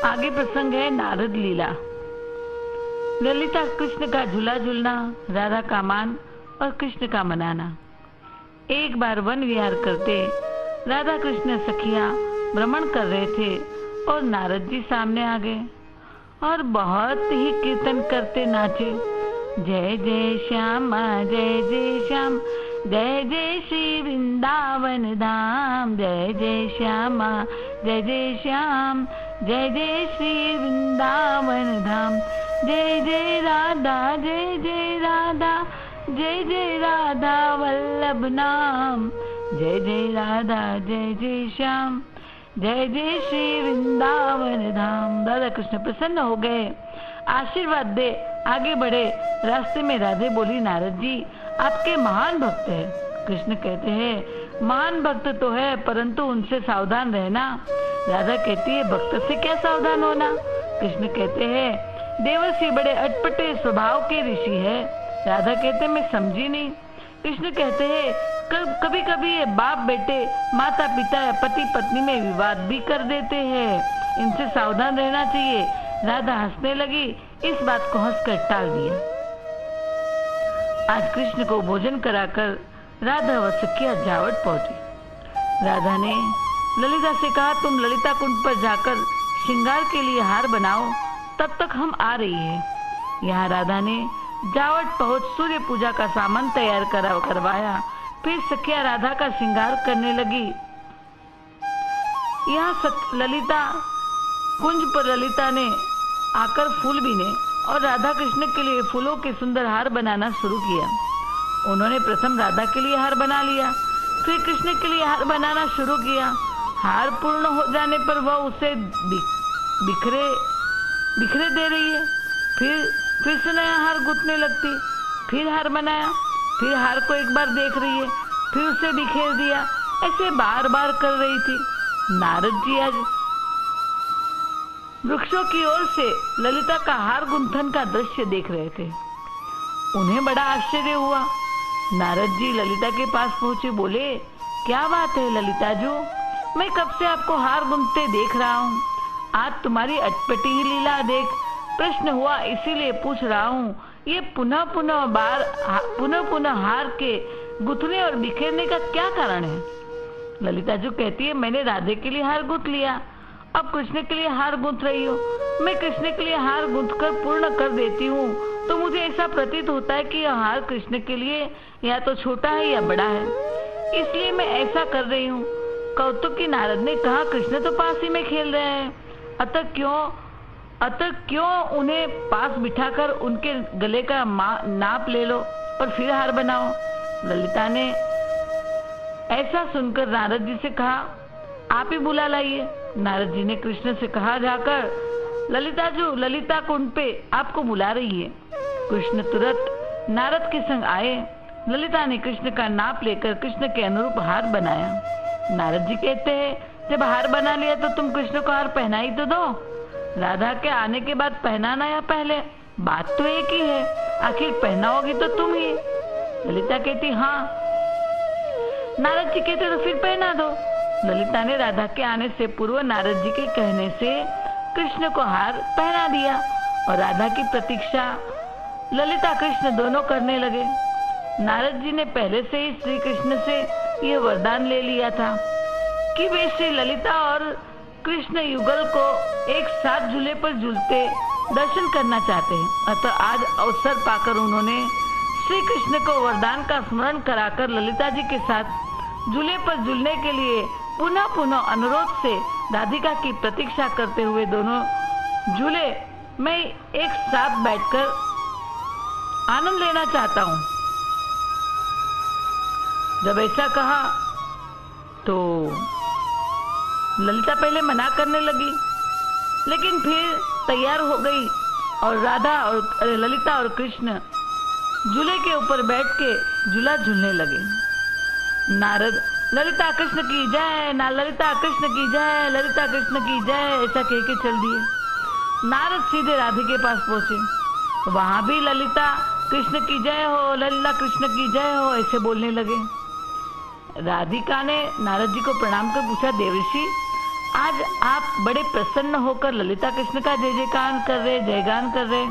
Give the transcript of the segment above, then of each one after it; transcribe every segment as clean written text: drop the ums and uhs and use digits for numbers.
आगे प्रसंग है नारद लीला। ललिता कृष्ण का झूला झूलना, राधा का मान और कृष्ण का मनाना। एक बार वन विहार करते राधा कृष्ण सखिया भ्रमण कर रहे थे और नारद जी सामने आ गए और बहुत ही कीर्तन करते नाचे। जय जय श्याम जय जय श्याम, जय जय श्री वृंदावन धाम, जय जय श्याम जय जय श्याम, जय जय श्री वृंदावन धाम, जय जय राधा जय जय राधा, जय जय राधा वल्लभ नाम, जय जय राधा जय जय श्याम, जय जय श्री वृंदावन धाम। राधा कृष्ण प्रसन्न हो गए, आशीर्वाद दे आगे बढ़े। रास्ते में राधे बोली, नारद जी आपके महान भक्त है। कृष्ण कहते हैं महान भक्त तो है परंतु उनसे सावधान रहना। राधा कहती है भक्त से क्या सावधान होना। कृष्ण कहते हैं देवर्षि बड़े अटपटे स्वभाव के ऋषि है। राधा कहते मैं समझी नहीं। कृष्ण कहते हैं कभी कभी ये बाप बेटे, माता पिता या पति पत्नी में विवाद भी कर देते हैं, इनसे सावधान रहना चाहिए। राधा हंसने लगी, इस बात को हंसकर टाल दिया। आज कृष्ण को भोजन कराकर राधा व सखिया जावट पहुंची। राधा ने ललिता से कहा तुम ललिता कुंड पर जाकर श्रृंगार के लिए हार बनाओ, तब तक हम आ रही है। यहाँ राधा ने जावट पहुंच सूर्य पूजा का सामान तैयार करवाया। फिर सखिया राधा का श्रृंगार करने लगी। यहाँ ललिता कुंज पर ललिता ने आकर फूल बीने और राधा कृष्ण के लिए फूलों के सुंदर हार बनाना शुरू किया। उन्होंने प्रथम राधा के लिए हार बना लिया, फिर कृष्ण के लिए हार बनाना शुरू किया। हार पूर्ण हो जाने पर वह उसे बिखरे दे रही है। फिर से नया हार गूंथने लगती, फिर हार बनाया, फिर हार को एक बार देख रही है, फिर उसे बिखेर दिया। ऐसे बार बार कर रही थी। नारद जी आज वृक्षों की ओर से ललिता का हार गुंथन का दृश्य देख रहे थे। उन्हें बड़ा आश्चर्य हुआ। नारद जी ललिता के पास पहुंचे, बोले क्या बात है ललिता जो, मैं कब से आपको हार गुंथते देख रहा हूँ। आज तुम्हारी अटपटी ही लीला देख प्रश्न हुआ, इसीलिए पूछ रहा हूँ। ये पुनः पुनः हार के गुथने और बिखेरने का क्या कारण है। ललिता जो कहती है मैंने राधे के लिए हार गूंथ लिया, अब कृष्ण के लिए हार गूंथ रही हो। मैं कृष्ण के लिए हार गूंथ कर पूर्ण कर देती हूँ तो मुझे ऐसा प्रतीत होता है कि यह हार कृष्ण के लिए या तो छोटा है या बड़ा है, इसलिए मैं ऐसा कर रही हूँ। कौतुक की नारद ने कहा कृष्ण तो पास ही में खेल रहे हैं, अतः क्यों उन्हें पास बिठाकर उनके गले का नाप ले लो और फिर हार बनाओ। ललिता ने ऐसा सुनकर नारद जी से कहा आप ही बुला लाइए। नारद जी ने कृष्ण से कहा जाकर ललिता जो ललिता कुंड पे आपको बुला रही है। कृष्ण तुरंत नारद के संग आए। ललिता ने कृष्ण का नाप लेकर कृष्ण के अनुरूप हार बनाया। नारद जी कहते हैं जब हार बना लिया तो तुम कृष्ण को हार पहना ही तो दो। राधा के आने के बाद पहनाना या पहले, बात तो एक ही है, आखिर पहनाओगी तो तुम ही। ललिता कहती हाँ। नारद जी कहते तो फिर पहना दो। ललिता ने राधा के आने से पूर्व नारद जी के कहने से कृष्ण को हार पहना दिया और राधा की प्रतीक्षा ललिता कृष्ण दोनों करने लगे। नारद जी ने पहले से ही श्री कृष्ण से यह वरदान ले लिया था कि वे श्री ललिता और कृष्ण युगल को एक साथ झूले पर झूलते दर्शन करना चाहते हैं। अतः आज अवसर पाकर उन्होंने श्री कृष्ण को वरदान का स्मरण कराकर ललिता जी के साथ झूले पर झूलने के लिए पुनः पुनः अनुरोध से राधिका की प्रतीक्षा करते हुए दोनों झूले में एक साथ बैठकर आनंद लेना चाहता हूँ। जब ऐसा कहा तो ललिता पहले मना करने लगी, लेकिन फिर तैयार हो गई और राधा और ललिता और कृष्ण झूले के ऊपर बैठ के झूला झूलने लगे। नारद ललिता कृष्ण की जय, ना ललिता कृष्ण की जय, ललिता कृष्ण की जय ऐसा कह के चल दिए। नारद सीधे राधे के पास पहुंचे, वहां भी ललिता कृष्ण की जय हो, ललिता कृष्ण की जय हो ऐसे बोलने लगे। राधिका ने नारद जी को प्रणाम कर पूछा देवर्षि आज आप बड़े प्रसन्न होकर ललिता कृष्ण का जय जयगान कर रहे, जयगान कर रहे।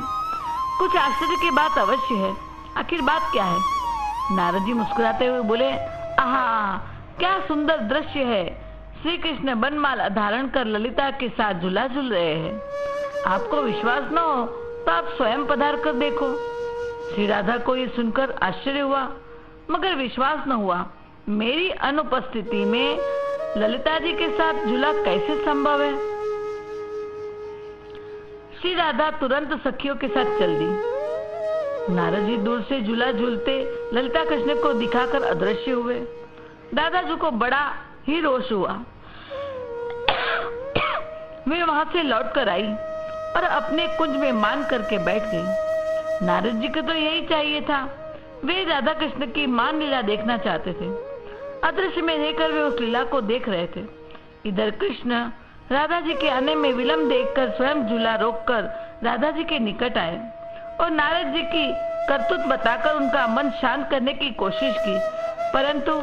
कुछ आश्चर्य की बात अवश्य है, आखिर बात क्या है? नारद जी मुस्कुराते हुए बोले, आहा, क्या सुंदर दृश्य है। श्री कृष्ण बनमाला धारण कर ललिता के साथ झूला झूल रहे हैं। आपको विश्वास न हो तो आप स्वयं पधार कर देखो। श्री राधा को ये सुनकर आश्चर्य हुआ, मगर विश्वास न हुआ। मेरी अनुपस्थिति में ललिता जी के साथ झूला कैसे संभव है? श्री राधा तुरंत सखियों के साथ चल दी। नारद जी दूर से झूला झूलते ललिता कृष्ण को दिखाकर अदृश्य हुए। दादाजी को बड़ा ही रोष हुआ। वे वहां से लौट कर आई और अपने कुंज में मान करके बैठ गई। नारद जी को तो यही चाहिए था, वे राधा कृष्ण की मान लीला देखना चाहते थे। अदृश्य में रहकर वे उस लीला को देख रहे थे। इधर कृष्ण राधा जी के आने में विलंब देखकर स्वयं झूला रोककर राधा जी के निकट आए और नारद जी की करतूत बताकर उनका मन शांत करने की कोशिश की, परंतु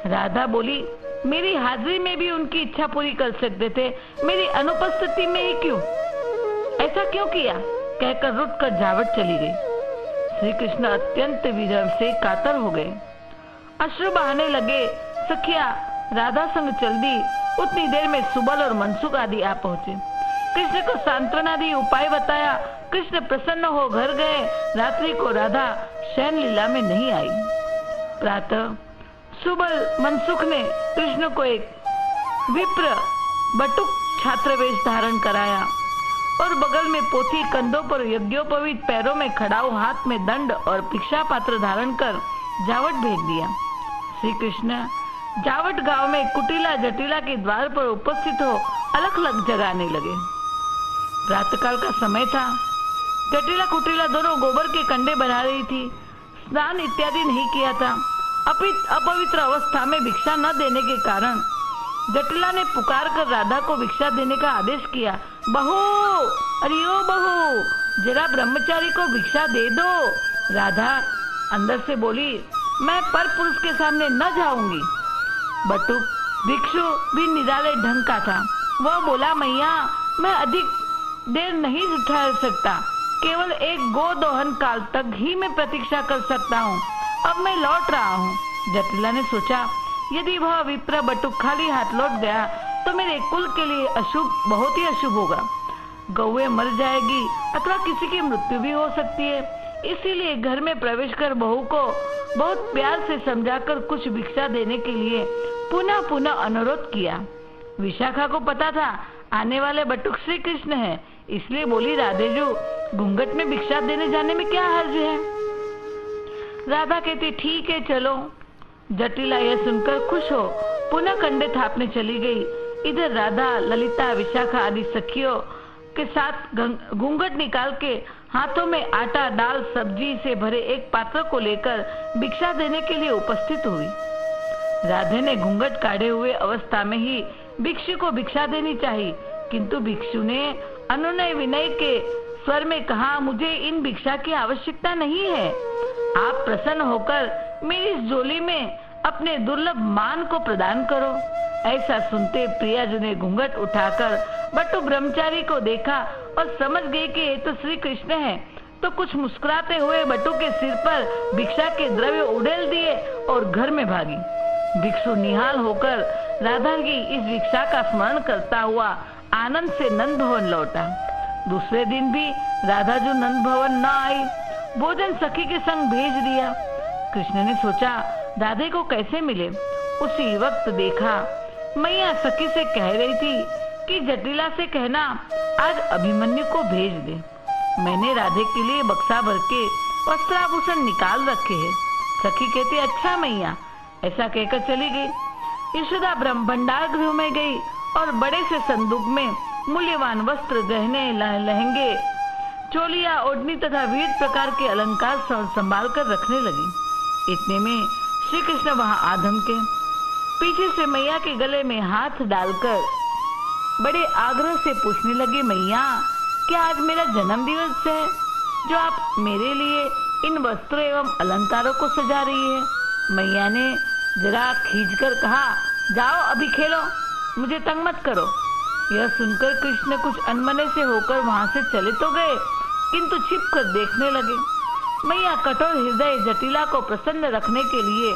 राधा बोली, मेरी हाजिरी में भी उनकी इच्छा पूरी कर सकते थे, मेरी अनुपस्थिति में ही क्यों? ऐसा क्यों किया? कहकर रुक कर जावट चली गई। श्री कृष्ण अत्यंत विरह से कातर हो गए, अश्रु बहाने लगे। सखिया राधा संग चल दी। उतनी देर में सुबल और मनसुख आदि आ पहुंचे। कृष्ण को सांत्वना दी, उपाय बताया। कृष्ण प्रसन्न हो घर गए। रात्रि को राधा शयन लीला में नहीं आई। प्रातः सुबल मनसुख ने कृष्ण को एक विप्र बटुक छात्रवेश धारण कराया और बगल में पोथी, कंधों पर यज्ञोपवीत, पैरों में खड़ाऊ, हाथ में दंड और भिक्षा पात्र धारण कर जावट भेज दिया। श्री कृष्ण जावट गांव में कुटिला जटिला के द्वार पर उपस्थित हो अलग अलग जगाने लगे। प्रातःकाल का समय था। जटिला कुटिला दोनों गोबर के कंडे बना रही थी। स्नान इत्यादि नहीं किया था। अपवित्र अवस्था में भिक्षा न देने के कारण जटिला ने पुकार कर राधा को भिक्षा देने का आदेश किया। बहू, अरे ओ बहू, जरा ब्रह्मचारी को भिक्षा दे दो। राधा अंदर से बोली, मैं पर पुरुष के सामने न जाऊंगी। बटुक भिक्षु भी निराले ढंग का था। वह बोला, मैया, मैं अधिक देर नहीं ठहर सकता, केवल एक गो दोहन काल तक ही मैं प्रतीक्षा कर सकता हूँ। अब मैं लौट रहा हूँ। जटिला ने सोचा, यदि वह विप्र बटुक खाली हाथ लौट गया तो मेरे कुल के लिए अशुभ, बहुत ही अशुभ होगा। गौएं मर जाएगी अथवा किसी की मृत्यु भी हो सकती है। इसीलिए घर में प्रवेश कर बहू को बहुत प्यार से समझाकर कुछ भिक्षा देने के लिए पुनः पुनः अनुरोध किया। विशाखा को पता था आने वाले बटुक श्री कृष्ण है, इसलिए बोली, राधेजू, घूंघट में भिक्षा देने जाने में क्या हर्ज है? राधा कहती, ठीक है, चलो। जटिला यह सुनकर खुश हो पुनः कंडे थापने चली गई। इधर राधा, ललिता, विशाखा आदि सखियों के साथ घूंघट निकाल के हाथों में आटा, दाल, सब्जी से भरे एक पात्र को लेकर भिक्षा देने के लिए उपस्थित हुई। राधे ने घूंघट काढ़े हुए अवस्था में ही भिक्षु को भिक्षा देनी चाहिए, किंतु भिक्षु ने अनुनय विनय के स्वर में कहा, मुझे इन भिक्षा की आवश्यकता नहीं है। आप प्रसन्न होकर मेरी इस झोली में अपने दुर्लभ मान को प्रदान करो। ऐसा सुनते प्रियाजू ने घूंघट उठाकर बटु ब्रह्मचारी को देखा और समझ गए कि ये तो श्री कृष्ण है, तो कुछ मुस्कुराते हुए बटु के सिर पर भिक्षा के द्रव्य उड़ेल दिए और घर में भागी। भिक्षु निहाल होकर राधा की इस भिक्षा का स्मरण करता हुआ आनंद से नंद भवन लौटा। दूसरे दिन भी राधा जो नंद भवन न आई, भोजन सखी के संग भेज दिया। कृष्ण ने सोचा, राधे को कैसे मिले। उसी वक्त देखा मैया सखी से कह रही थी कि जटिला से कहना आज अभिमन्यु को भेज दे। मैंने राधे के लिए बक्सा भर के वस्त्राभूषण निकाल रखे हैं। सखी कहती, अच्छा मैया। ऐसा कहकर चली गई। यशोदा ब्रह्म भंडार गृह में गई और बड़े से संदूक में मूल्यवान वस्त्र, गहने, लहंगे, चोलिया, ओढ़नी तथा विविध प्रकार के अलंकार संभाल कर रखने लगी। इतने में श्री कृष्ण वहां आधम के पीछे से मैया के गले में हाथ डालकर बड़े आग्रह से पूछने लगे, मैया, क्या आज मेरा जन्म दिवस है जो आप मेरे लिए इन वस्त्रों एवं अलंकारों को सजा रही है? मैया ने जरा खींचकर कहा, जाओ अभी खेलो, मुझे तंग मत करो। यह सुनकर कृष्ण कुछ अनमने से होकर वहां से चले तो गए, किंतु छिप कर देखने लगे। मैया कठोर हृदय जटिला को प्रसन्न रखने के लिए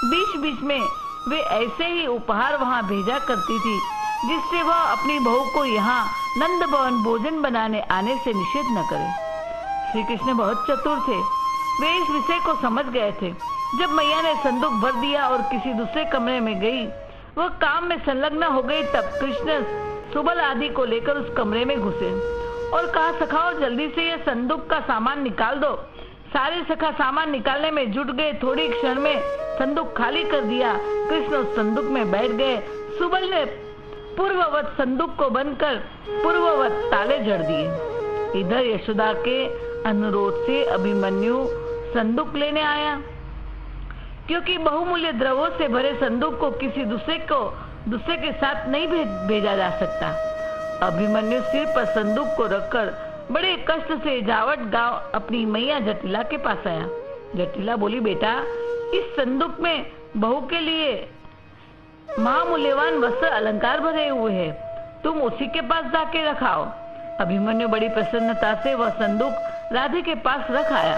बीच बीच में वे ऐसे ही उपहार वहां भेजा करती थी, जिससे वह अपनी बहू को यहाँ नंद भवन भोजन बनाने आने से निषेध न करे। श्री कृष्ण बहुत चतुर थे, वे इस विषय को समझ गए थे। जब मैया ने संदूक भर दिया और किसी दूसरे कमरे में गई, वह काम में संलग्न हो गई, तब कृष्ण सुबल आदि को लेकर उस कमरे में घुसे और कहा, सखाओ जल्दी से यह संदूक का सामान निकाल दो। सारे सखा सामान निकालने में जुट गए। थोड़ी क्षण में संदूक खाली कर दिया। कृष्ण उस संदूक में बैठ गए। सुबल ने पूर्ववत संदूक को बंद कर पूर्ववत ताले जड़ दिए। इधर यशोदा के अनुरोध से अभिमन्यु संदूक लेने आया, क्योंकि बहुमूल्य द्रव्यों से भरे संदूक को किसी दूसरे के साथ नहीं भेजा जा सकता। अभिमन्यु सिर पर संदूक को रखकर बड़े कष्ट से जावट गांव अपनी मैया जटिला के पास आया। जटिला बोली, बेटा, इस संदूक में बहू के लिए महामूल्यवान वस्त्र अलंकार भरे हुए हैं, तुम उसी के पास जाके रखाओ। अभिमन्यु बड़ी प्रसन्नता से वह संदूक राधे के पास रख आया।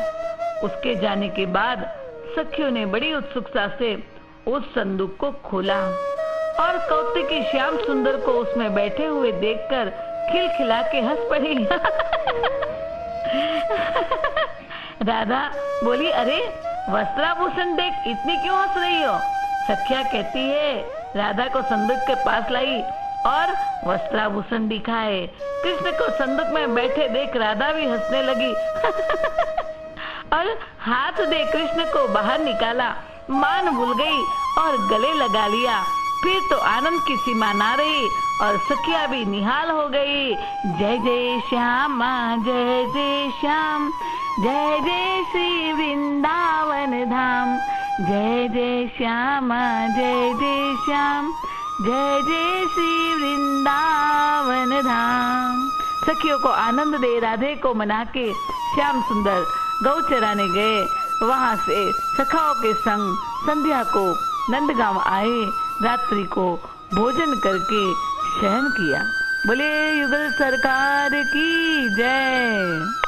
उसके जाने के बाद सखियों ने बड़ी उत्सुकता से उस संदूक को खोला और कौतुकी श्याम सुंदर को उसमें बैठे हुए देखकर खिलखिला के हंस पड़ी। राधा बोली, अरे वस्त्राभूषण देख, इतनी क्यों हंस रही हो? सखिया कहती है, राधा को संदूक के पास लाई और वस्त्राभूषण दिखाए। कृष्ण को संदूक में बैठे देख राधा भी हंसने लगी और हाथ दे कृष्ण को बाहर निकाला। मान भूल गई और गले लगा लिया। फिर तो आनंद की सीमा ना रही और सखिया भी निहाल हो गई। जय जय श्यामा जय जय श्याम, जय जय श्री वृंदावन धाम। जय जय श्यामा जय जय श्याम, जय जय श्री वृंदावन धाम। सखियों को आनंद दे राधे को मना के श्याम सुंदर गौ चराने गए। वहां से सखाओं के संग संध्या को नंदगांव आए। रात्रि को भोजन करके शयन किया। बोले युगल सरकार की जय।